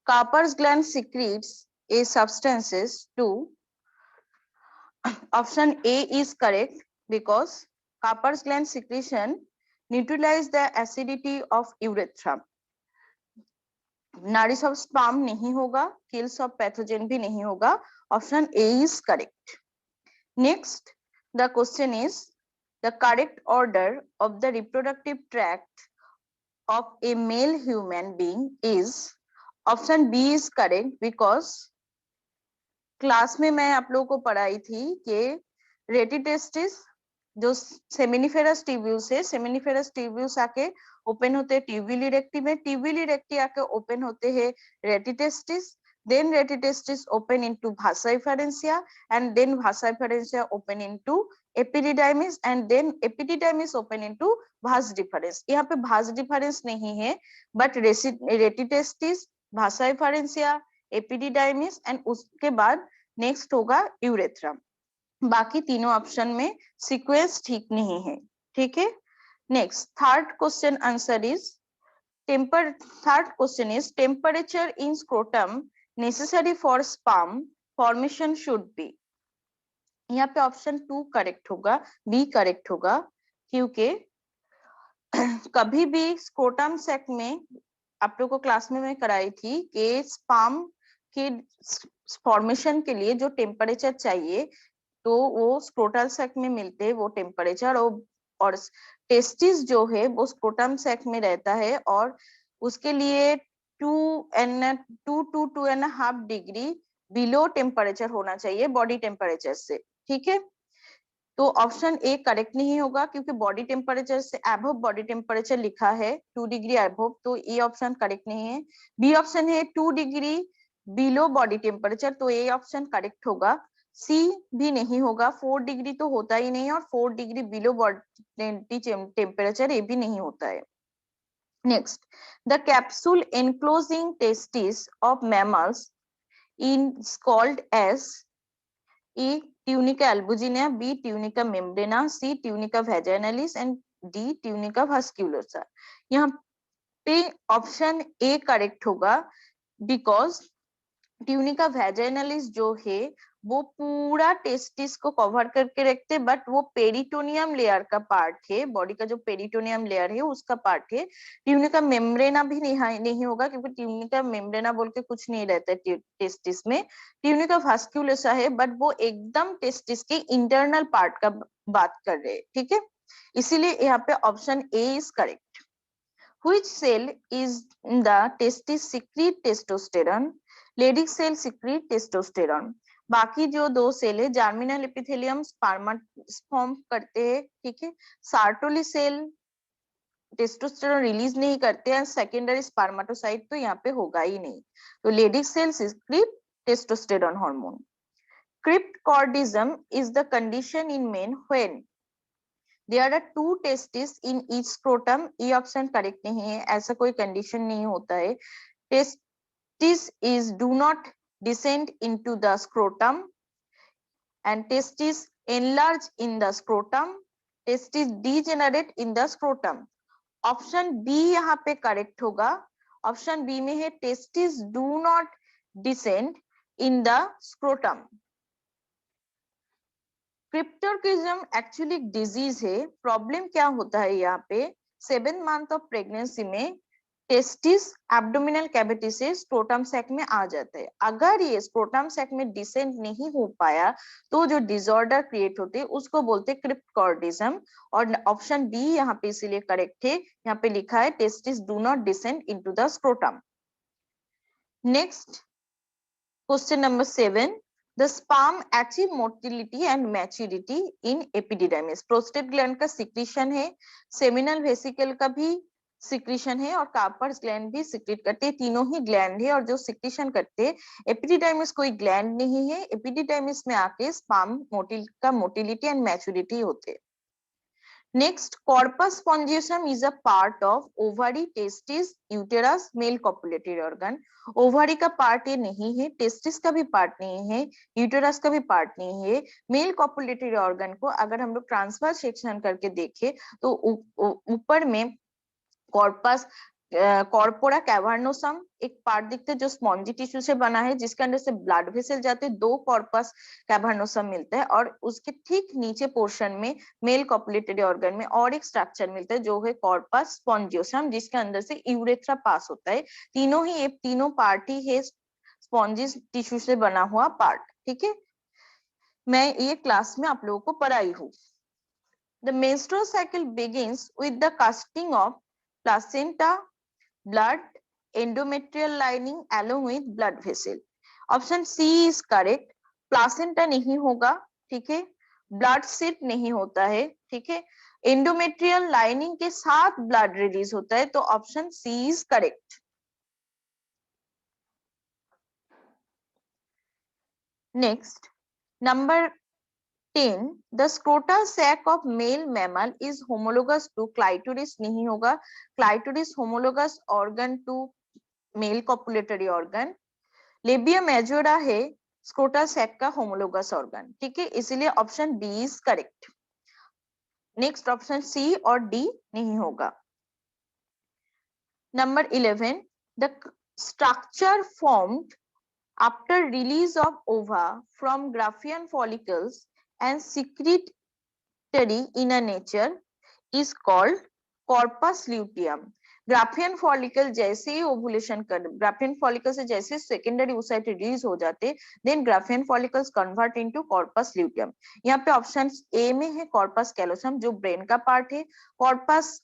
Cowper's gland secretes a substances to. Option A is correct because Cowper's gland secretion neutralize the acidity of urethra. Nourish of sperm नहीं होगा, kills of pathogen भी नहीं होगा. Option A is correct. Next, the question is the correct order of the reproductive tract of a male human being is. Option B is correct because class में मैं आप लोगों को पढ़ाई थी कि रेटिटेस्टिस जो सेमिनिफेरस ट्यूब्यूल्स है, सेमिनिफेरस ट्यूब्यूल्स आके ओपन होते हैं ट्यूब्यूली रेक्टी में, ट्यूब्यूली रेक्टी आके ओपन होते हैं rete testis, then retitestis open into vasa efferentia and then vasa efferentia open into epididymis and then epididymis open into vas deferens. यहाँ पे vas deferens नहीं है but retitestis, vasa efferentia, epididymis and उसके बाद next होगा urethra. बाकी तीनों option में सीक्वेंस ठीक नहीं है. ठीक है. Next third question answer is third question is temperature in scrotum necessary for sperm formation should be. यहाँ पे ऑप्शन 2 करेक्ट होगा, बी करेक्ट होगा क्योंकि कभी भी स्क्रोटम सेक में आप लोगों को क्लास में मैं कराई थी कि स्पर्म के फॉर्मेशन के लिए जो टेम्परेचर चाहिए तो वो स्क्रोटल सैक में मिलते हैं वो टेम्परेचर, और टेस्टिस जो है वो स्क्रोटम सैक में रहता है और उसके लिए 2 to 2.5 डिग्री बिलो टेम्परेचर होना चाहिए बॉडी टेम्परेचर से. ठीक है. तो ऑप्शन ए करेक्ट नहीं होगा क्योंकि बॉडी टेम्परेचर से अबव बॉडी टेम्परेचर लिखा है 2 डिग्री अबव, तो ये ऑप्शन करेक्ट नहीं है. बी ऑप्शन है 2 डिग्री बिलो बॉडी टेम्परेचर, तो ये ऑप्शन करेक्ट होगा. सी भी नहीं होगा, 4 डिग्री तो होता ही नहीं और 4 डिग्री बिलो बॉडी टेम्परेचर ये भी नहीं होता है. Next, the capsule enclosing testis of mammals is called as E. tunica albuginea, B. tunica membrana, C. tunica vaginalis and D. tunica vasculosa. यहाँ पे ऑप्शन ए करेक्ट होगा बिकॉज ट्यूनिका वैजाइनालिस जो है वो पूरा टेस्टिस को कवर करके रखते, बट वो पेरिटोनियम लेयर का पार्ट है, बॉडी का जो पेरिटोनियम लेयर है उसका पार्ट है. ट्यूनिका मेम्ब्रेना भी नहीं होगा क्योंकि ट्यूनिका मेम्ब्रेना बोल के कुछ नहीं रहता है टेस्टिस में. ट्यूनिका वास्कुलोसा है बट वो एकदम टेस्टिस के इंटरनल पार्ट का बात कर रहे हैं. ठीक है. इसीलिए यहाँ पे option A is correct. Which cell is the testis secrete testosterone? Leydig cell secrete testosterone. बाकी जो 2 सेल है जर्मिनल एपिथेलियम स्पर्म करते हैं. ठीक है. सार्टोली सेल टेस्टोस्टेरोन रिलीज नहीं करते हैं, सेकेंडरी स्पर्मेटोसाइट तो यहाँ पे होगा ही नहीं. तो Leydig cell secrete testosterone hormone. Cryptorchidism is the condition in men when there are 2 testes in each scrotum. ये ऑप्शन करेक्ट नहीं है, ऐसा कोई कंडीशन नहीं होता है. Testis is do not descend into the scrotum and testis enlarge in the scrotum. Testis degenerate in the scrotum. Option B यहाँ पे करेक्ट होगा. ऑप्शन बी में है testis do not descend in the scrotum. Cryptorchidism actually disease है. Problem क्या होता है यहाँ पे 7 मंथ ऑफ प्रेगनेंसी में टेस्टिस एब्डोमिनल कैविटी से स्क्रोटम सैक में आ जाता है. अगर ये स्क्रोटम सैक में डिसेंड नहीं हो पाया तो जो डिसऑर्डर क्रिएट होते हैं उसको बोलते हैं क्रिप्टोर्किज्म. और ऑप्शन बी यहाँ पे इसीलिए करेक्ट है. यहाँ पे लिखा है testis do not descend into the scrotum. Next question number 7. The sperm achieve motility and maturity in epididymis. Prostate gland का सिक्रीशन है, सेमिनल वेसिकल का भी सिक्रीशन है और कार्पर्स ग्लैंड भी सिक्रीट करते हैं. तीनों ही ग्लैंड है और जो सिक्रीशन करते हैं. एपिडिडाइमिस कोई ग्लैंड नहीं है. एपिडिडाइमिस में आके स्पर्म का मोटिलिटी एंड मैच्योरिटी होते हैं. Next, corpus spongiosum is a part of ovary, testis, uterus, male copulatory organ. Ovary का पार्ट ये नहीं है, टेस्टिस का भी पार्ट नहीं है, यूटेरस का भी पार्ट नहीं है. मेल कॉपुलेटरी ऑर्गन को अगर हम लोग ट्रांसफर सेक्शन करके देखें तो ऊपर में कॉर्पस कॉर्पोरा कैवर्नोसम एक पार्ट दिखता है जो स्पॉन्जी टिश्यू से बना है, जिसके अंदर से ब्लड वेसल जाते हैं, 2 कॉर्पस कैवर्नोसम मिलता है, और उसके ठीक नीचे पोर्शन में मेल कॉपुलेटरी ऑर्गन में और एक स्ट्रक्चर मिलता है जो है कॉर्पस स्पॉन्जियोसम, जिसके अंदर से यूरेथ्रा पास होता है। तीनों ही, ये तीनों पार्ट ही है स्पॉन्जी टिश्यू से बना हुआ पार्ट। ठीक है, मैं ये क्लास में आप लोगों को पढ़ाई हूँ। The menstrual cycle begins with the casting of placenta, blood, endometrial lining along with blood vessel. Option C is correct. Placenta नहीं होगा, ठीक है, ब्लड सीट नहीं होता है, ठीक है, एंडोमेट्रियल लाइनिंग के साथ ब्लड रिलीज होता है, तो option C is correct. Next, number 10, the scrotal sac of male mammal is homologous to clitoris नहीं होगा, clitoris homologous organ to male copulatory organ, labia majora है स्क्रोटल सैक का homologous organ, ठीक है, इसीलिए option B is correct. Next, option C और D नहीं होगा। Number 11, the structure formed after release of ova from Graafian follicles and secretory inner nature is called corpus luteum. Graafian follicle जैसे ही ovulation कर, Graafian follicle से जैसे secondary oocyte release हो जाते, then Graafian follicles convert into corpus luteum. यहाँ पे option A में है कॉर्पस कैलोसम जो ब्रेन का पार्ट है, कॉर्पस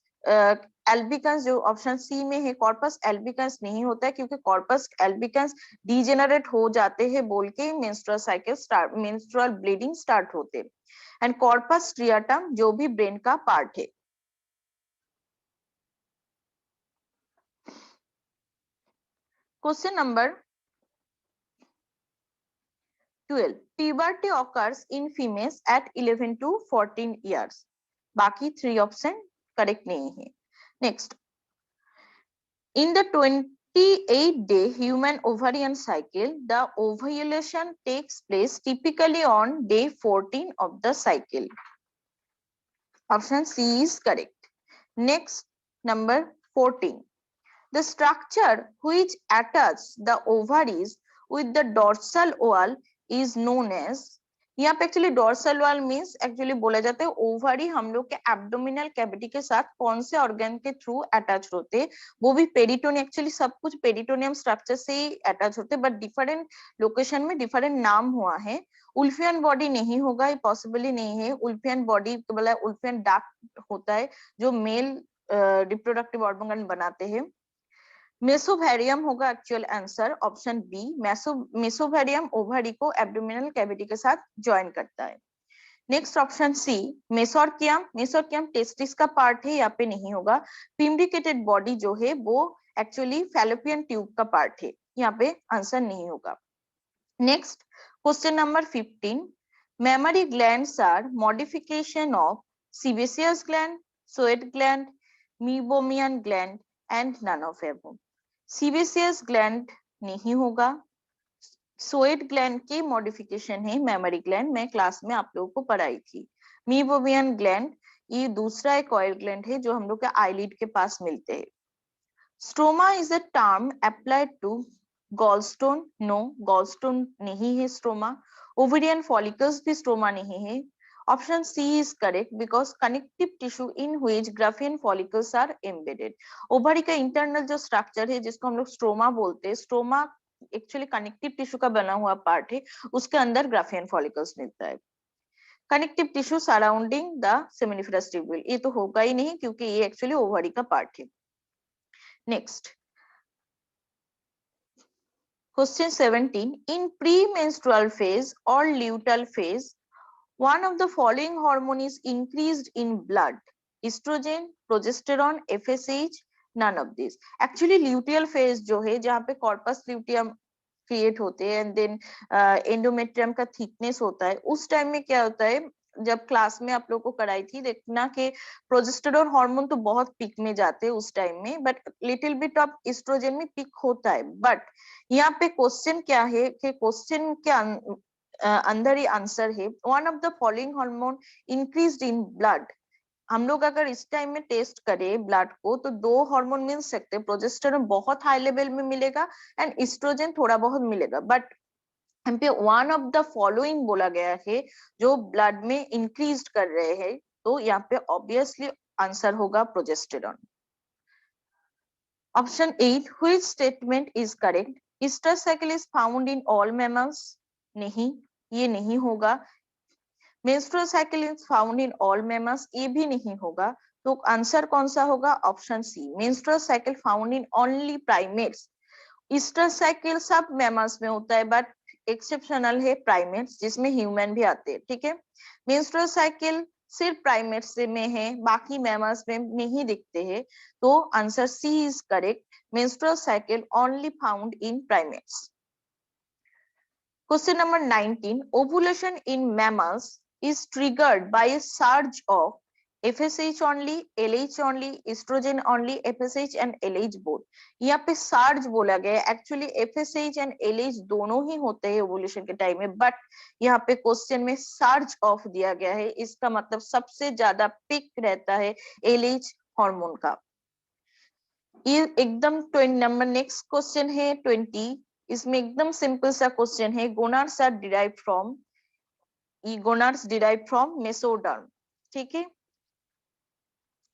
एल्बिकन्स जो ऑप्शन सी में है, कॉर्पस एल्बिकन्स नहीं होता है क्योंकि कॉर्पस एल्बिकन्स डीजेनरेट हो जाते हैं बोल के menstrual cycle start, menstrual bleeding start होते, एंड कॉर्पस स्ट्रिएटम जो भी ब्रेन का पार्ट है। Question number 12, puberty occurs in females at 11 to 14 years. बाकी 3 ऑप्शन करेक्ट नहीं है। Next, in the 28-day human ovarian cycle, the ovulation takes place typically on day 14 of the cycle. Option C is correct. Next, number 14, the structure which attaches the ovaries with the dorsal wall is known as, यहाँ पे actually dorsal wall means actually बोला जाता है ovary हम लोग के abdominal cavity के साथ कौन से ऑर्गन के थ्रू अटैच होते हैं, वो भी पेरिटोनियम, एक्चुअली सब कुछ पेरिटोनियम स्ट्रक्चर से ही अटैच होते हैं, बट डिफरेंट लोकेशन में डिफरेंट नाम हुआ है। उल्फियन बॉडी नहीं होगा, ये पॉसिबली नहीं है। उल्फियन बॉडी मतलब उल्फियन डक्ट होता है जो मेल रिप्रोडक्टिव ऑर्गन बनाते हैं। मेसोवेरियम होगा actual answer, option B. Mesovarium ovary को एब्डोमिनल कैविटी के साथ ज्वाइन करता है। Next, option C mesorchium, mesorchium testis का पार्ट है, यहाँ पे नहीं होगा। पिम्ब्रिकेटेड बॉडी जो है वो एक्चुअली फैलोपियन ट्यूब का पार्ट है, यहाँ पे आंसर नहीं होगा। Next, question number 15, mammary glands are modification of sebaceous gland, sweat gland, meibomian gland and none of above. Sebaceous gland नहीं होगा, सोएट ग्लैंड की मॉडिफिकेशन है मेमोरी ग्लैंड, मैं क्लास में आप लोगों को पढ़ाई थी। मीबोमियन ग्लैंड ये दूसरा एक ऑयल ग्लैंड है जो हम लोग के आईलिड के पास मिलते हैं। Stroma is a term applied to gallstone, no gallstone नहीं है स्ट्रोमा। ओवेरियन फॉलिकल्स भी स्ट्रोमा नहीं है। Option C is correct because connective tissue in which Graafian follicles are embedded. Ovary का इंटरनल जो स्ट्रक्चर है जिसको हम लोग स्ट्रोमा बोलते हैं, स्ट्रोमा एक्चुअली कनेक्टिव टिश्यू का बना हुआ पार्ट है, उसके अंदर ग्राफियन फॉलिकल्स मिलता है। Connective tissue surrounding the seminiferous tubule, ये तो होगा ही नहीं क्योंकि ये एक्चुअली ओवरी का पार्ट है। नेक्स्ट, क्वेश्चन 17, इन प्री-मेंस्ट्रुअल फेज और luteal phase one of the following hormone is increased in blood: estrogen, progesterone, FSH, none of these. Actually luteal phase जो है जहाँ पे corpus luteum क्रिएट होते हैं एंड देन एंडोमेट्रियम का thickness होता है, उस टाइम में क्या होता है, जब क्लास में आप लोग को कराई थी देखना कि प्रोजेस्टेरोन हार्मोन तो बहुत पीक में जाते हैं उस टाइम में, but little bit of oestrogen में पीक होता है। बट यहाँ पे क्वेश्चन क्या है कि क्वेश्चन के अंदर ही आंसर है one of the following hormone increased in blood हम लोग अगर इस टाइम में टेस्ट करें ब्लड को तो दो हार्मोन मिल सकते हैं, प्रोजेस्टेरोन बहुत हाई लेवल में मिलेगा एंड एस्ट्रोजन थोड़ा बहुत मिलेगा, बट यहाँ पे वन ऑफ द फॉलोइंग बोला गया है जो ब्लड में इंक्रीज कर रहे हैं, तो यहाँ पे ऑब्वियसली आंसर होगा progesterone. Option 8, which statement is correct? Oestrous cycle is found in all mammals, नहीं, ये नहीं होगा। Menstrual cycle is found in all mammals, ये भी नहीं होगा। तो आंसर कौन सा होगा? Option C, menstrual cycle found in only primates. Oestrous cycle सब मैमल्स में होता है, बट एक्सेप्शनल है प्राइमेट्स, जिसमें ह्यूमन भी आते हैं, ठीक है। मेंस्ट्रुअल साइकिल सिर्फ प्राइमेट्स में है, बाकी मैमल्स में नहीं दिखते हैं, तो answer C is correct, menstrual cycle only found in primates. Question number 19. Ovulation in mammals is triggered by a surge of FSH only, LH only, estrogen only, FSH and LH both. यहाँ पे surge बोला गया है, actually FSH and LH दोनों ही होते हैं ovulation के time में, बट यहाँ पे क्वेश्चन में सर्ज ऑफ दिया गया है, इसका मतलब सबसे ज्यादा पिक रहता है LH हार्मोन का। ये एकदम नंबर नेक्स्ट क्वेश्चन है 20, इसमें एकदम सिंपल सा क्वेश्चन है, गोनाड्स आर डिराइव्ड फ्रॉम, ये गोनाड्स डिराइव्ड फ्रॉम मेसोडर्म, ठीक है।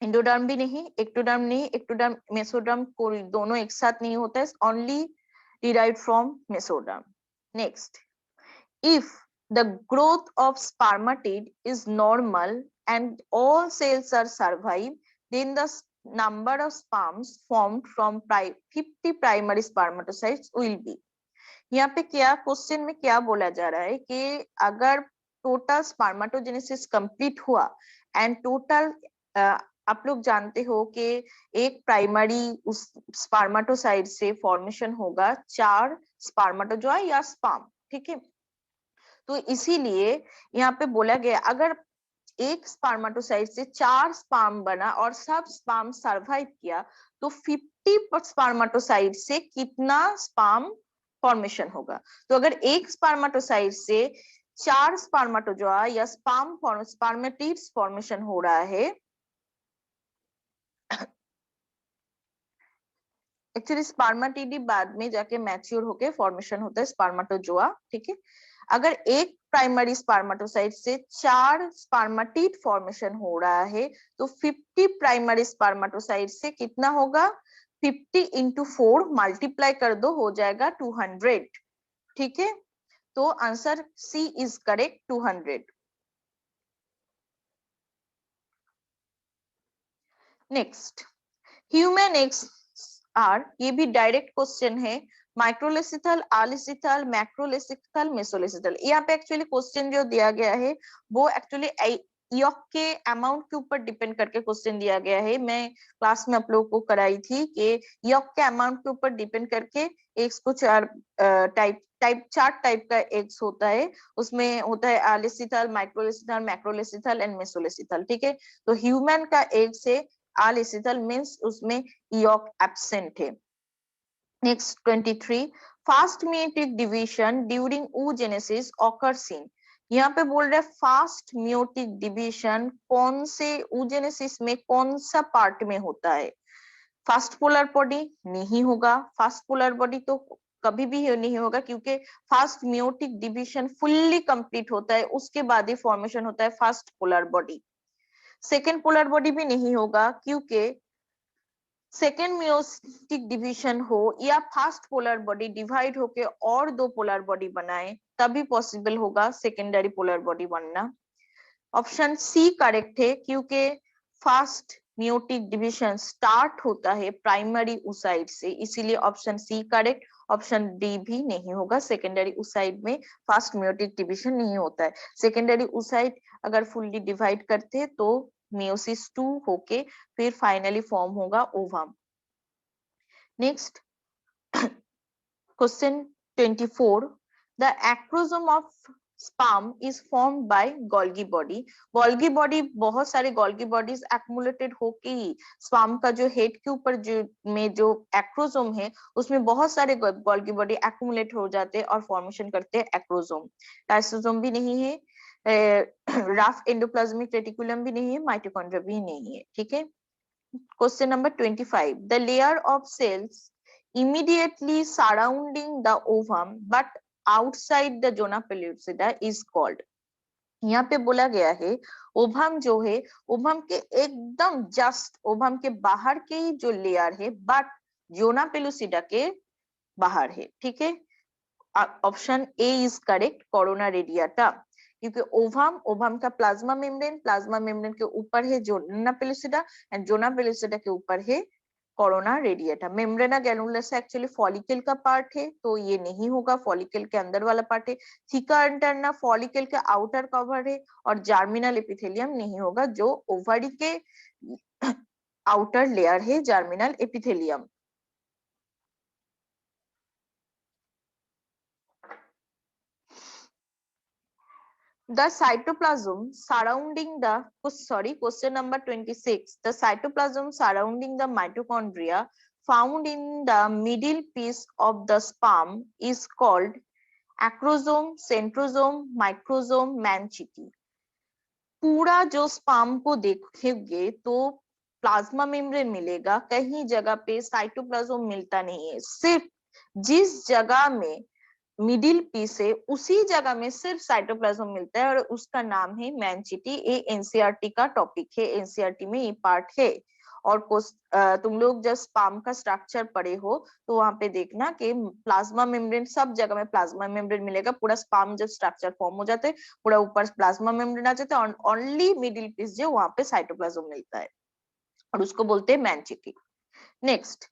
एंडोडर्म भी नहीं, एक्टोडर्म नहीं, एक्टोडर्म मेसोडर्म को दोनों एक साथ नहीं होता है, only derived from mesoderm. Next, if the growth of spermatid is normal and all cells are survive, then the number of sperms formed from 50 primary spermatocytes will be। यहाँ पे क्या क्वेश्चन में क्या बोला जा रहा है कि अगर टोटल स्पर्मेटोजेनेसिस कंप्लीट हुआ एंड टोटल, आप लोग जानते हो कि एक प्राइमरी उस स्पर्मेटोसाइट से फॉर्मेशन होगा 4 स्पर्मेटोजोआ या स्पर्म, ठीक है। तो इसीलिए यहाँ पे बोला गया अगर एक स्पर्मेटोसाइट से 4 स्पर्म बना और सब स्पर्म सरवाइव किया, तो 50 स्पर्मेटोसाइट से कितना स्पर्म फॉर्मेशन होगा। तो अगर एक स्पर्मेटोसाइट से 4 स्पर्मेटोजोआ या स्पर्मेटिड्स फॉर्मेशन हो रहा है, एक्चुअली स्पर्मेटिड बाद में जाके मैच्योर होके फॉर्मेशन होता है स्पर्मेटोजोआ, ठीक है। अगर एक प्राइमरी स्पर्मेटोसाइट से 4 स्पर्मेटिड फॉर्मेशन हो रहा है, तो 50 प्राइमरी स्पर्मेटोसाइट से कितना होगा? 50 into 4 मल्टीप्लाई कर दो, हो जाएगा 200, ठीक है। तो answer C is correct, 200। Next, human eggs are, ये भी डायरेक्ट क्वेश्चन है, माइक्रोलेसिथल, आलिसिथल, मैक्रोलेसिथल, मेसोलेसिथल। यहाँ पे एक्चुअली क्वेश्चन जो दिया गया है वो एक्चुअली यॉक के अमाउंट के ऊपर डिपेंड करके क्वेश्चन दिया गया है। मैं क्लास में आप लोगों को कराई थी कि यॉक के अमाउंट के ऊपर डिपेंड करके एग्स को 4 टाइप का एग्स होता है, उसमें होता है आलिसिथल, माइक्रोलेसिथल, मैक्रोलेसिथल एंड मेसोलेसिथल, ठीक है। तो ह्यूमन का एग से आलिसिथल मींस उसमें यॉक एब्सेंट है। Next 23, fast meiotic division during oogenesis occurs in, यहाँ पे बोल रहे हैं फास्ट मियोटिक डिवीजन कौन से oogenesis में कौन सा पार्ट में होता है? फास्ट पोलर बॉडी नहीं होगा, फास्ट पोलर बॉडी तो कभी भी नहीं होगा, क्योंकि fast meiotic division fully complete होता है, उसके बाद ही फॉर्मेशन होता है fast polar body. Second polar body भी नहीं होगा, क्योंकि सेकेंड मियोटिक डिवीजन हो या फास्ट पोलर बॉडी डिवाइड होके और 2 पोलर बॉडी बनाए, तभी पॉसिबल होगा सेकेंडरी पोलर बॉडी बनना। ऑप्शन सी करेक्ट है, क्योंकि फास्ट मियोटिक डिवीजन स्टार्ट होता है प्राइमरी oocyte से, इसीलिए option C correct. Option D भी नहीं होगा, सेकेंडरी oocyte में फास्ट मियोटिक डिवीजन नहीं होता है। सेकेंडरी oocyte अगर फुल्ली डिवाइड करते हैं तो meiosis 2 होके फिर फाइनली फॉर्म होगा ovum. Next question 24, the acrosome of sperm is formed by Golgi body. Golgi body, बहुत सारे गोल्गी बॉडीज एक्युमुलेटेड होके ही स्पर्म का जो हेड के ऊपर जो एक्रोसोम है उसमें बहुत सारे गोल्गी बॉडी एक्युमुलेट हो जाते हैं और फॉर्मेशन करते हैं एक्रोसोम। लाइसोसोम भी नहीं है, रफ एंडोप्लाज्मिक रेटिकुलम भी नहीं है, माइटोकॉन्ड्रिया भी नहीं है, ठीक है। Question number 25, the layer of cells immediately surrounding the ovum but outside the zona pellucida is called. यहाँ पे बोला गया है ओवम जो है, ओवम के एकदम जस्ट ओवम के बाहर के ही जो लेयर है, बट जोना पेलुसिडा के बाहर है, ठीक है। Option A is correct, corona radiata, क्योंकि ओवम का प्लाज्मा मेम्ब्रेन के ऊपर है zona pellucida and zona pellucida के ऊपर है corona radiata. Membrana granulosa actually follicle का पार्ट है, तो ये नहीं होगा, फॉलिकल के अंदर वाला पार्ट है। थीका इंटरना फॉलिकल के आउटर कवर है, और जर्मिनल एपिथेलियम नहीं होगा, जो ओवरी के आउटर लेयर है germinal epithelium. The cytoplasm surrounding the question number 26, the cytoplasm surrounding the mitochondria found in the middle piece of the sperm is called acrosome, centrosome, microsome, manchitti। पूरा जो sperm को देखोगे तो plasma membrane मिलेगा, कहीं जगह पे साइटोप्लाज्म मिलता नहीं है, सिर्फ जिस जगह में मिडिल पीस है उसी जगह में सिर्फ साइटोप्लाज्म मिलता है, और उसका नाम है मैनचिटी। ये एनसीईआरटी का टॉपिक है, एनसीईआरटी में ये पार्ट है। और तुम लोग जब स्पर्म का स्ट्रक्चर पढ़े हो तो वहां पे देखना कि प्लाज्मा मेम्ब्रेन, सब जगह में प्लाज्मा मेम्ब्रेन मिलेगा। पूरा स्पर्म जब स्ट्रक्चर फॉर्म हो जाते हैं, पूरा ऊपर प्लाज्मा मेम्ब्रेन आ जाता है, और ओनली मिडिल पीस जो वहां पे साइटोप्लाज्म मिलता है, और उसको बोलते हैं मैनचिटी। Next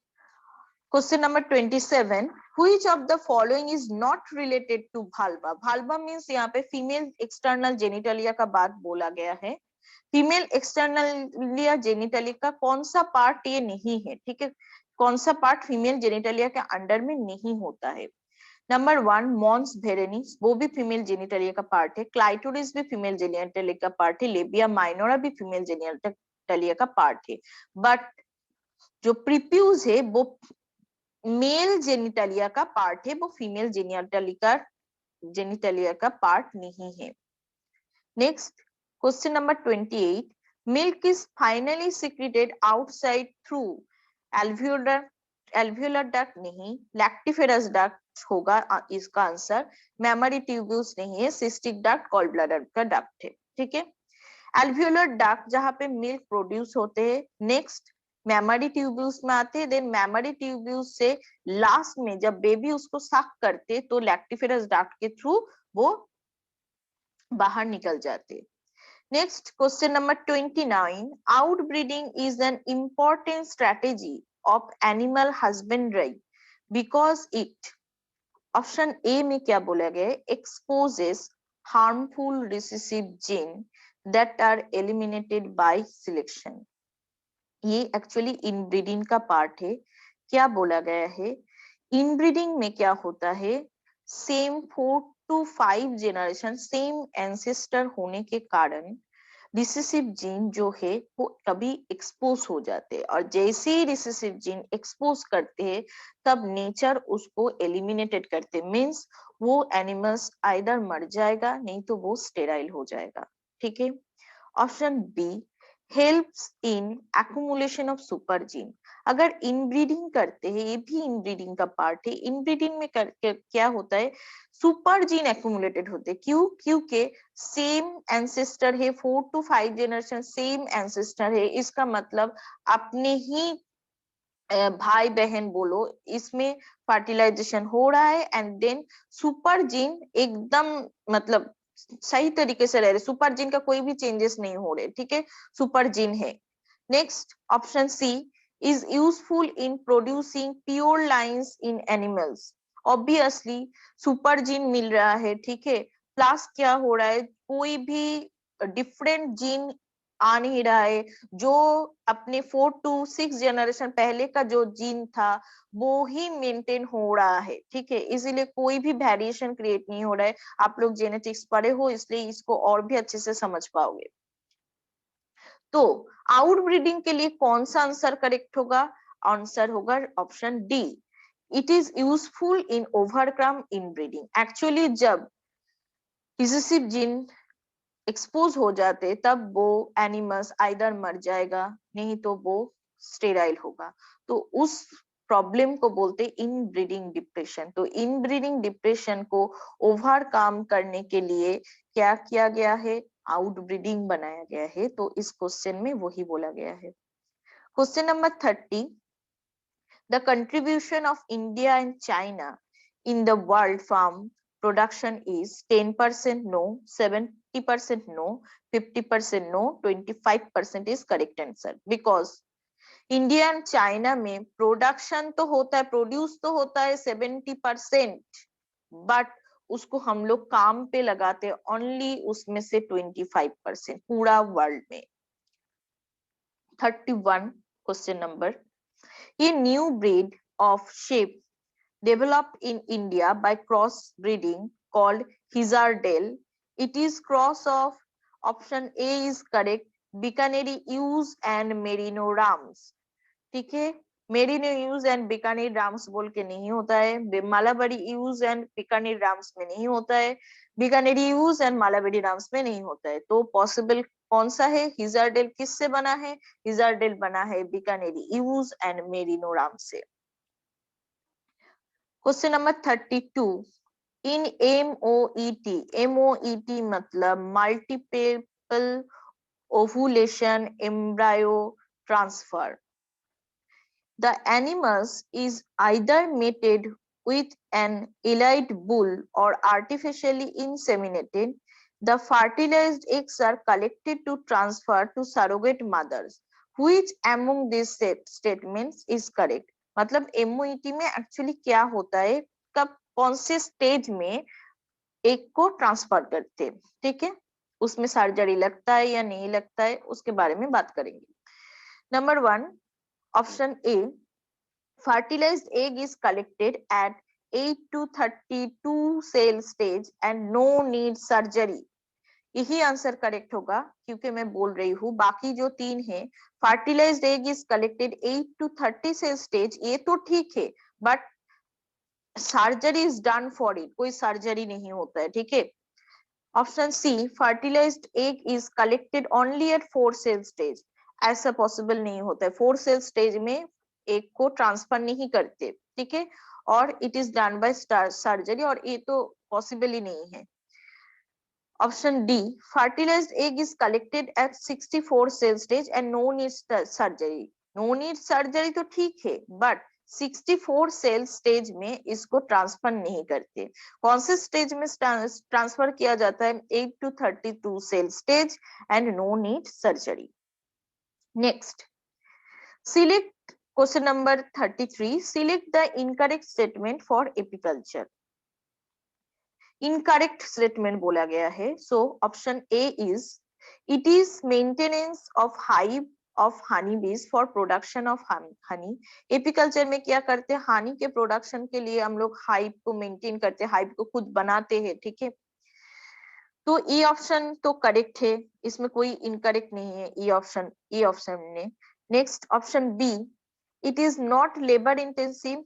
question number 27, which of the following is not related to vulva? vulva means यहाँ पे फीमेल एक्सटर्नल जेनिटलिया का बात बोला गया है। फीमेल एक्सटर्नल जेनिटलिया का कौन सा पार्ट ये नहीं है, ठीक है, कौन सा पार्ट फीमेल जेनिटलिया के अंडर में नहीं होता है। नंबर 1 मॉन्स वेरेनिस, वो भी फीमेल जेनिटलिया का पार्ट है। क्लाइटोरिस भी फीमेल जेनिटलिया का पार्ट है। लेबिया माइनोरा भी फीमेल जेनिटलिया का पार्ट है। बट जो प्रीप्यूज है वो मेल जेनिटलिया का पार्ट है, वो फीमेल जेनिटलिया का पार्ट नहीं है। Next question number 28, milk is finally secreted outside through alveolar duct नहीं, लैक्टिफेरस डक्ट होगा इसका आंसर। मेमोरी ट्यूब्यूल्स नहीं है, सिस्टिक डक्ट गॉल ब्लैडर का डक्ट है, ठीक है। एल्वियोलर डक्ट जहां पे मिल्क प्रोड्यूस होते हैं। नेक्स्ट मेमोरी ट्यूब्यूल्स में आते हैं। देन मेमोरी ट्यूब्यूल्स से लास्ट में जब बेबी उसको सक करते तो लैक्टिफेरस डक्ट के थ्रू वो बाहर निकल जाते। Next question number 29, outbreeding is an important strategy of animal husbandry because it, option A में क्या बोला गया है, exposes harmful recessive gene that are eliminated by selection. ये एक्चुअली इनब्रीडिंग का पार्ट है। क्या बोला गया है, इनब्रीडिंग में क्या होता है, same 4 to 5 generation same ancestor होने के कारण रिसेसिव जीन जो है वो कभी एक्सपोज हो जाते हैं, और जैसे ही रिसेसिव जीन एक्सपोज करते हैं तब नेचर उसको एलिमिनेटेड करते, मींस वो एनिमल्स आइदर मर जाएगा नहीं तो वो स्टेराइल हो जाएगा, ठीक है। Option B helps in accumulation of super gene. अगर इनब्रीडिंग करते हैं, ये भी इनब्रीडिंग का पार्ट है। इनब्रीडिंग में क्या होता है, सुपर जीन एक्युमुलेटेड होते हैं। क्यों? क्योंकि सेम एंसेस्टर है, 4 to 5 जनरेशन सेम एंसेस्टर है, इसका मतलब अपने ही भाई बहन बोलो, इसमें फर्टिलाइजेशन हो रहा है, एंड देन सुपर जीन एकदम मतलब सही तरीके से रह रहे, सुपर जीन का कोई भी चेंजेस नहीं हो रहे, ठीक है, सुपर जीन है। Next option C is useful in producing pure lines in animals. Obviously super gene मिल रहा है, ठीक है, प्लस क्या हो रहा है, कोई भी डिफरेंट जीन आ नहीं रहा है, जो अपने 4 to 6 जनरेशन पहले का जो जीन था वो ही मेंटेन हो रहा है, ठीक है, इसीलिए कोई भी वेरिएशन क्रिएट नहीं हो रहा है। आप लोग जेनेटिक्स पढ़े हो इसलिए इसको और भी अच्छे से समझ पाओगे। तो आउटब्रीडिंग के लिए कौन सा आंसर करेक्ट होगा, आंसर होगा option D, it is useful in overcome inbreeding. Actually जब रिसेसिव जीन एक्सपोज हो जाते तब वो एनिमल्स आइदर मर जाएगा, नहीं तो वो स्टेराइल होगा। तो उस प्रॉब्लम को बोलते इनब्रीडिंग डिप्रेशन। तो इनब्रीडिंग डिप्रेशन को ओवरकम करने के लिए क्या किया गया है, आउटब्रीडिंग बनाया गया है। तो इस क्वेश्चन में वही बोला गया है। Question number 30, the contribution of India and China in the world farm production is 10% no, 70% no, 50% no, 25% is correct answer. Because India and China में प्रोडक्शन तो होता है, प्रोड्यूस तो होता है 70%, बट उसको हम लोग काम पे लगाते हैं ओनली उसमें से 25% पूरा वर्ल्ड में। 31 question number, a new breed of sheep developed in India by cross breeding called Hizardale. It is cross of option A is correct, Bikaneri ewes and Merino rams. ठीक है, merino use and Bikaner Ram's बोल के नहीं होता है, Malabari use and Bikaner Ram's में नहीं होता है, बीकानेरी यूज एंड मालाबारी राम्स में नहीं होता है। तो पॉसिबल कौन सा है, हिजारडेल किससे बना है, हिजारडेल बना है बीकानेरी यूज एंड मेरिनो राम से। क्वेश्चन नंबर 32, इन MOET, MOET मतलब multiple ovulation embryo transfer, the animals is either mated with an elite bull or artificially inseminated. The fertilized eggs are collected to transfer to surrogate mothers. Which among these statements is correct? मतलब MOET में actually क्या होता है, कब कौन से stage में एक को ट्रांसफर करते हैं, ठीक है, उसमें सर्जरी लगता है या नहीं लगता है, उसके बारे में बात करेंगे। Number 1 option A, fertilized egg is collected at 8 to 32 cell stage and no need surgery. यही आंसर करेक्ट होगा, क्योंकि मैं बोल रही हूँ बाकी जो 3 है, fertilised egg is collected 8 to 30 cell stage, ये तो ठीक है, but surgery is done for it, कोई सर्जरी नहीं होता है, ठीक है। Option C, fertilised egg is collected only at 4 cell stage, ऐसा पॉसिबल नहीं होता है, 4 सेल स्टेज में एक को ट्रांसफर नहीं करते, ठीक है, और it is done by surgery, और ये तो पॉसिबल ही नहीं है। Option D, fertilised egg is collected at 64 cell stage and no need surgery, no need surgery तो ठीक है, बट 64 सेल स्टेज में इसको ट्रांसफर नहीं करते। कौन से स्टेज में ट्रांसफर किया जाता है, 8 to 32 cell stage and no need surgery. Next, select question number 33, select the incorrect statement for apiculture. Incorrect statement बोला गया है, so option A is, it is maintenance of hive of honeybees for production of honey. Apiculture में क्या करते हैं, हनी के production के लिए हम लोग हाइव को मेंटेन करते हैं, हाइव को खुद बनाते हैं, ठीक है। तो ई ऑप्शन तो करेक्ट है, इसमें कोई इनकरेक्ट नहीं है, ई ऑप्शन में। Next option B, it is not labour intensive,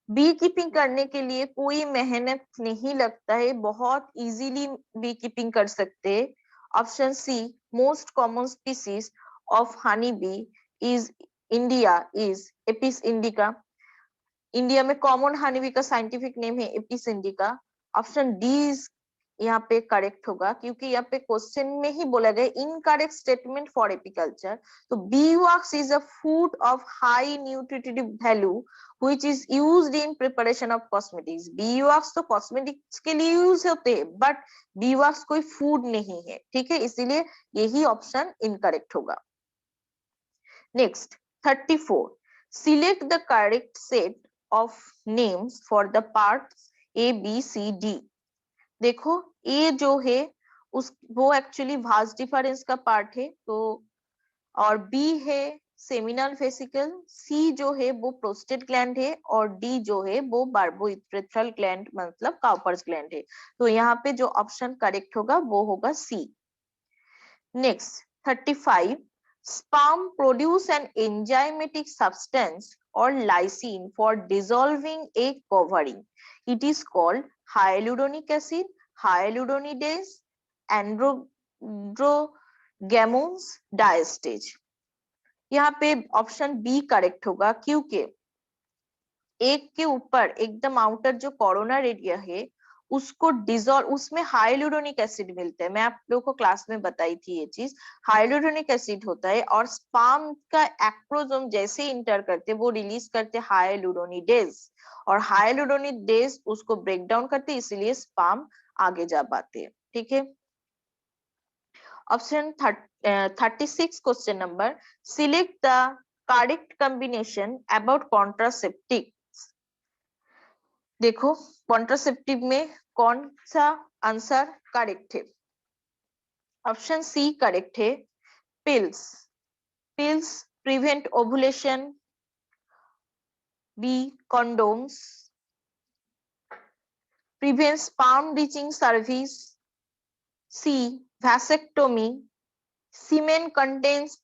bee keeping करने के लिए कोई मेहनत नहीं लगता है, बहुत इजीली बी कीपिंग कर सकते हैं। Option C, most common species of honey bee is India is Apis indica, India में कॉमन हनी बी का साइंटिफिक नेम है Apis indica. Option D is यहाँ पे करेक्ट होगा, क्योंकि यहाँ पे क्वेश्चन में ही बोला गया इनकरेक्ट स्टेटमेंट फॉर एपीकल्चर। तो bee wax is a food of high nutritive value which is used in preparation of cosmetics. Bee wax तो कॉस्मेटिक्स के लिए यूज होते हैं, बट बी वैक्स कोई फूड नहीं है, ठीक है, इसीलिए यही ऑप्शन इनकरेक्ट होगा। Next 34, select the correct set of names for the parts A B C D. देखो ए जो है उस वो एक्चुअली वास डिफरेंस का पार्ट है, तो और बी है सेमिनल वेसिकल, सी जो है वो प्रोस्टेट ग्लैंड है, और डी जो है वो बार्बोइथ्रेथ्रल ग्लैंड मतलब काउपर्स ग्लैंड है। तो यहाँ पे जो ऑप्शन करेक्ट होगा वो होगा C. Next 35, sperm produce an enzymatic substance or lysine for dissolving egg covering. It is called hyaluronic acid, hyaluronidase, androgamones diastase. यहाँ पे ऑप्शन बी करेक्ट होगा, क्योंकि एक के ऊपर एकदम आउटर जो कोरोनर एरिया है उसको डिजोल्व, उसमें हाइलुरोनिक एसिड मिलता है। मैं आप लोगों को क्लास में बताई थी ये चीज। हाइलुरोनिक एसिड होता है और स्पर्म का एक्रोसोम जैसे इंटर करते वो रिलीज करते हाइलुरोनिडेज, और हाइलुरोनिडेज उसको ब्रेक डाउन करते, इसीलिए स्पर्म आगे जा पाते हैं। ठीक है, option 36 question number, select the correct combination about contraceptive. देखो कॉन्ट्रासेप्टिव में कौन सा आंसर करेक्ट है। ऑप्शन सी करेक्ट है, pills. Pills prevent ovulation. B condoms prevent sperm reaching cervix. C vasectomy, semen contains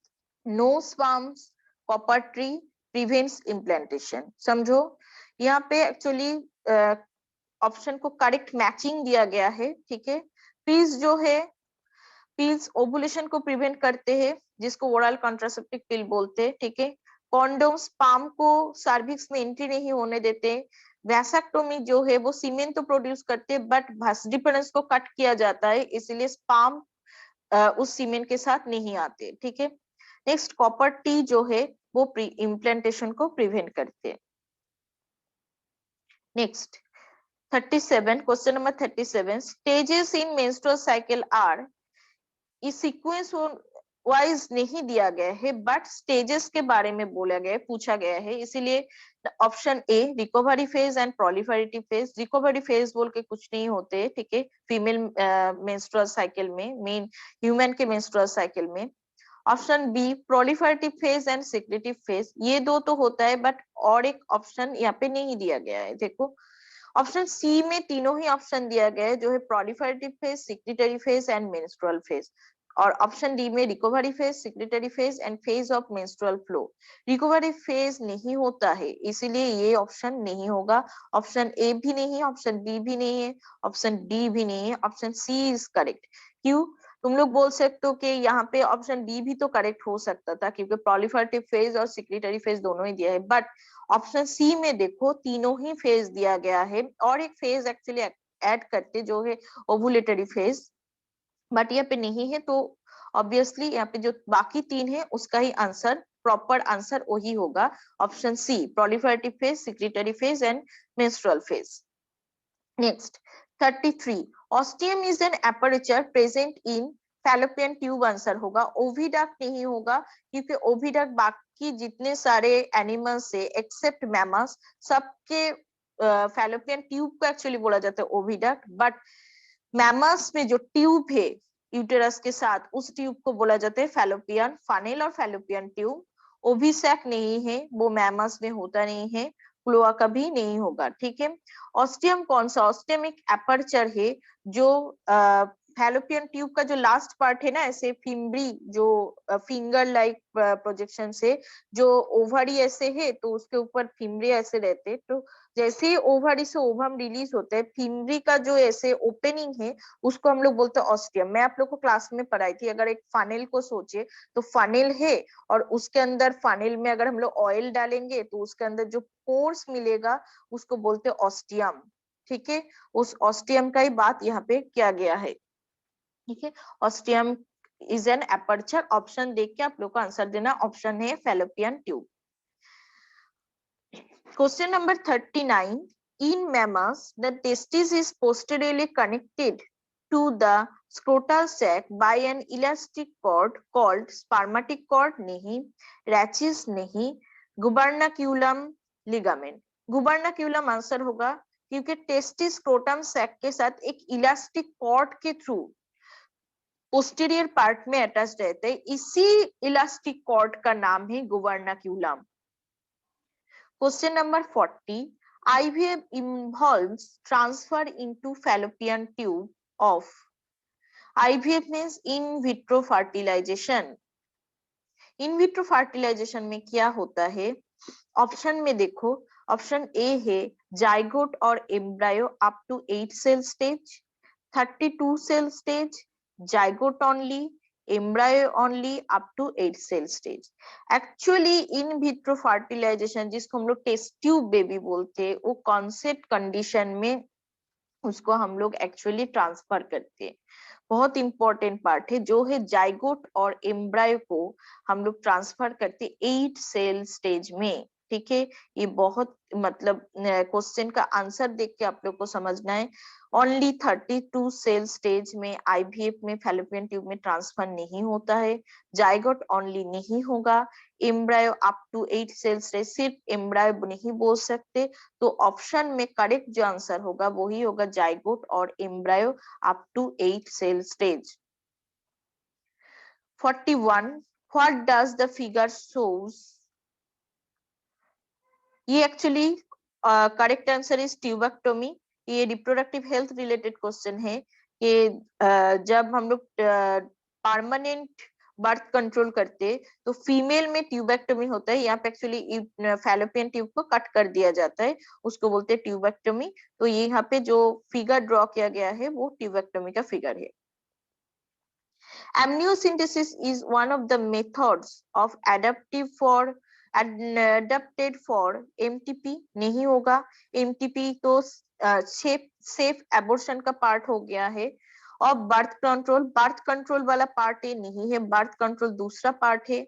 no sperms. Copper tree prevents implantation। समझो यहाँ पे actually option को करेक्ट मैचिंग दिया गया है। ठीक है, पिल्स जो है, पिल्स ओवुलेशन को प्रिवेंट करते हैं जिसको ओरल कॉन्ट्रासेप्टिव पिल बोलते हैं। ठीक है, कॉन्डोम स्पर्म को सर्विक्स में एंट्री नहीं होने देते। वैसेक्टोमी जो है वो सीमेन तो प्रोड्यूस करते हैं बट भास डिफरेंस को कट किया जाता है, इसलिए स्पर्म उस सीमेन के साथ नहीं आते। ठीक है, नेक्स्ट कॉपर टी जो है वो इम्प्लांटेशन को प्रिवेंट करते हैं। Next 37 question number 37, stages in menstrual cycle are, इस सीक्वेंस वाइज नहीं दिया गया है बट स्टेजेस के बारे में बोला गया है, पूछा गया है, इसीलिए option A recovery phase and proliferative phase. Recovery phase बोल के कुछ नहीं होते। ठीक है, फीमेल मेंस्ट्रुअल साइकिल में, मेन ह्यूमन के मेंस्ट्रुअल साइकिल में। Option B proliferative phase and secretive phase, ये दो तो होता है बट और एक ऑप्शन यहाँ पे नहीं दिया गया है। देखो ऑप्शन सी में तीनों ही ऑप्शन दिया गया है, जो है proliferative phase, secretory phase and menstrual phase. और ऑप्शन डी में recovery phase, secretory phase and phase of menstrual flow. Recovery phase नहीं होता है, इसीलिए ये ऑप्शन नहीं होगा। ऑप्शन ए भी नहीं है, ऑप्शन बी भी नहीं है, ऑप्शन डी भी नहीं है, ऑप्शन सी इज करेक्ट। क्यों? तुम लोग बोल सकते हो कि यहाँ पे ऑप्शन बी भी तो करेक्ट हो सकता था, क्योंकि प्रोलिफरेटिव फेज और सिक्रेटरी फेज दोनों ही दिया है, बट ऑप्शन सी में देखो तीनों ही फेज दिया गया है और एक फेज एक्चुअली ऐड करते जो है ओवुलेटरी फेज, बट यहाँ पे नहीं है। तो ऑब्वियसली यहाँ पे जो बाकी तीन है उसका ही आंसर, प्रॉपर आंसर वही होगा, option C proliferative phase, secretory phase and menstrual phase. Next 33, ostium is an aperture present in fallopian tube, answer होगा ओविडक्ट नहीं होगा, क्योंकि ओविडक्ट बाकी जितने सारे एनिमल्स से एक्सेप्ट मैमल्स सबके फैलोपियन ट्यूब को एक्चुअली बोला जाता है ओविडक्ट, बट मैमल्स में जो ट्यूब है यूटेरस के साथ, उस ट्यूब को बोला जाता है फैलोपियन फनेल और फैलोपियन ट्यूब। ओविसैक नहीं है, वो मैमल्स में होता नहीं है, क्लोआ कभी नहीं होगा। ठीक है, ऑस्टियम कौन सा? ऑस्टियम एक एपर्चर है जो फैलोपियन ट्यूब का जो लास्ट पार्ट है ना, ऐसे फिम्बरी जो फिंगर लाइक प्रोजेक्शन से जो ओवरी ऐसे है तो उसके ऊपर फिम्बरी ऐसे रहते, तो जैसे ही ओवरी से ओवम रिलीज होता है, फिम्बरी का जो ऐसे ओपनिंग है उसको हम लोग बोलते हैं ऑस्टियम। मैं आप लोग को क्लास में पढ़ाई थी, अगर एक फनेल को सोचे तो फनेल है और उसके अंदर फनेल में अगर हम लोग ऑयल डालेंगे तो उसके अंदर जो पोर्स मिलेगा उसको बोलते हैं ऑस्टियम। ठीक है, उस ऑस्टियम का ही बात यहाँ पे किया गया है। ठीक है, ostium is an aperture. Option देख के आप लोग को आंसर देना, ऑप्शन है fallopian tube. Question number 39, in mammals the testis is posteriorly connected to the scrotal sac by an elastic cord called spermatic cord, नहीं, rachis नहीं, gubernaculum ligament। गुबर्नाक्यूलम आंसर होगा, क्योंकि टेस्टिस स्क्रोटम सैक के साथ एक elastic cord के through posterior part में attach रहते हैं, इसी इलास्टिक कॉर्ड का नाम है गुबर्नाक्यूलम। Question number 40, IVF involves transfer into fallopian tube of, IVF means in vitro fertilization। In vitro fertilisation में क्या होता है? ऑप्शन में देखो, ऑप्शन ए है जाइगोट और embryo up to 8 cell stage, 32 cell stage, zygote only, embryo only up to 8 cell stage. Actually in vitro fertilisation जिसको हम लोग टेस्ट ट्यूब बेबी बोलते हैं, वो कॉन्सेप्ट कंडीशन में उसको हम लोग एक्चुअली ट्रांसफर करते हैं। बहुत इंपॉर्टेंट पार्ट है जो है जाइगोट और एम्ब्रायो को हम लोग ट्रांसफर करते 8 सेल स्टेज में। ठीक है, ये बहुत मतलब क्वेश्चन का आंसर देख के आप लोग को समझना है। ओनली 32 सेल स्टेज में आईवीएफ में फैलोपियन ट्यूब में ट्रांसफर नहीं होता है। जाइगोट ओनली नहीं होगा, embryo up to 8 cell stage, सिर्फ एम्ब्रायो नहीं बोल सकते। तो ऑप्शन में करेक्ट जो आंसर होगा वही होगा जाइगोट और embryo up to 8 cell stage. 41 what does the figure shows? ये actually correct answer is tubectomy. ये रिप्रोडक्टिव हेल्थ रिलेटेड क्वेश्चन है कि जब हम लोग परमानेंट बर्थ कंट्रोल करते तो फीमेल में ट्यूबेक्टोमी होता है। यहाँ पे एक्चुअली फैलोपियन ट्यूब को कट कर दिया जाता है, उसको बोलते हैं ट्यूबेक्टोमी। तो ये यहाँ पे जो फिगर ड्रॉ किया गया है वो ट्यूबेक्टोमी का फिगर है। Amniocentesis is one of the methods of adapted for MTP नहीं होगा। MTP तो सेफ एबॉर्शन का पार्ट हो गया है। और बर्थ कंट्रोल वाला पार्ट ये नहीं है, बर्थ कंट्रोल दूसरा पार्ट है।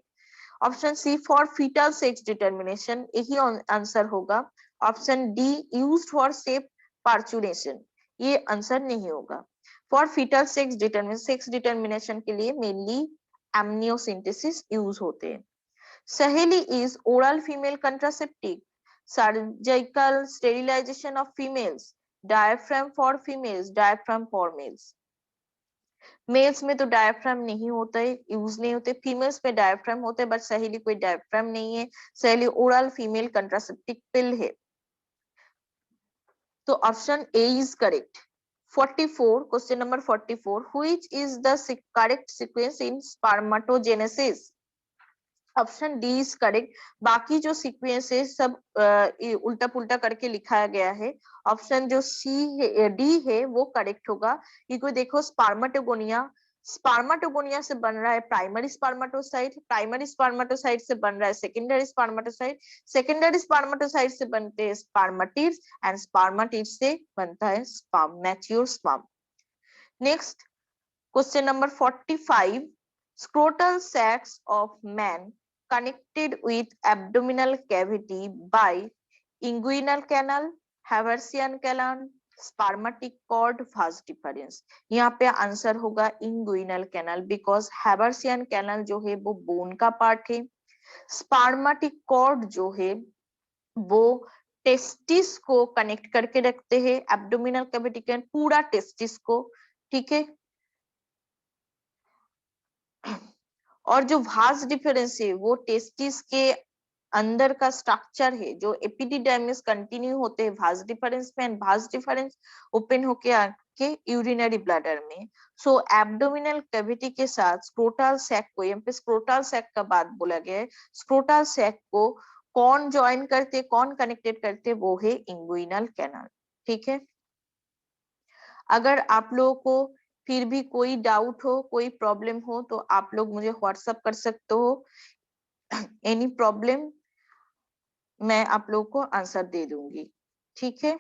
Option C for foetal sex determination यही आंसर होगा। Option D used for safe parturition, ये आंसर नहीं होगा। फॉर फीटल सेक्स डिटर्मिनेशन के लिए मेनली एमनियोसिंथेसिस यूज होते हैं। Saheli is oral female contraceptive, surgical sterilisation of females, diaphragm for females, diaphragm for males. Males में तो डायफ्राम नहीं होता है, यूज नहीं होते। फीमेल्स में डायफ्राम होता है बट सहेली कोई डायफ्राम नहीं है। सहेली ओरल फीमेल कंट्रासेप्टिव पिल है। तो option A is correct. 44 question number 44 which is the correct sequence in spermatogenesis? Option D is correct. बाकी जो सीक्वेंस है सब उल्टा पुल्टा करके लिखाया गया है। ऑप्शन जो सी डी है वो करेक्ट होगा। क्योंकि देखो स्पर्मेटोगोनिया से बन रहा है प्राइमरी स्पर्मेटोसाइट से बन रहा है सेकेंडरी स्पर्मेटोसाइट से बनते हैं स्पर्मेटिड्स एंड स्पर्मेटिड्स से बनता है sperm, mature sperm. Next question number 45 scrotal sacs of man connected with abdominal cavity by inguinal canal, Haversian canal, spermatic cord, vas deferens। यहाँ पे आंसर होगा inguinal canal, because Haversian canal जो है वो bone का पार्ट है। Spermatic cord जो है वो टेस्टिस को कनेक्ट करके रखते हैं, एब्डोमिनल कैविटी के पूरा टेस्टिस को। ठीक है, और जो भास डिफरेंस है वो टेस्टिस के अंदर का स्ट्रक्चर है, जो एपिडिडाइमिस कंटिन्यू होते हैं भास डिफरेंस में, भास डिफरेंस ओपन होके आके यूरिनरी ब्लैडर में। सो एब्डोमिनल कैविटी के साथ स्क्रोटल सैक को, यहाँ पे स्क्रोटल सैक का बात बोला गया है, स्क्रोटल सैक को कौन ज्वाइन करते, कौन कनेक्टेड करते, वो है इंगुइनल कैनाल। ठीक है, अगर आप लोगों को फिर भी कोई डाउट हो, कोई प्रॉब्लम हो तो आप लोग मुझे व्हाट्सएप कर सकते हो। एनी प्रॉब्लम मैं आप लोगों को आंसर दे दूंगी। ठीक है।